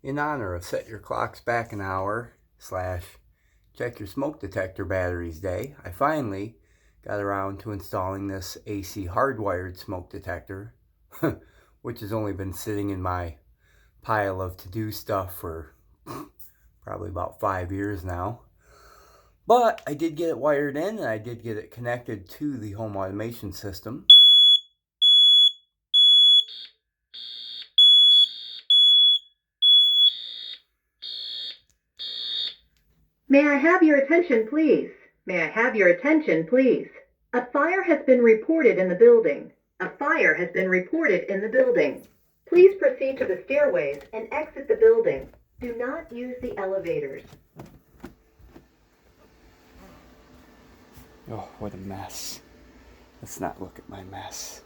in honor of Set Your Clocks Back an Hour / Check Your Smoke Detector Batteries Day, I finally got around to installing this AC hardwired smoke detector, which has only been sitting in my pile of to-do stuff for probably about 5 years now. But I did get it wired in, and I did get it connected to the home automation system. May I have your attention, please? May I have your attention, please? A fire has been reported in the building. A fire has been reported in the building. Please proceed to the stairways and exit the building. Do not use the elevators. Oh, what a mess. Let's not look at my mess.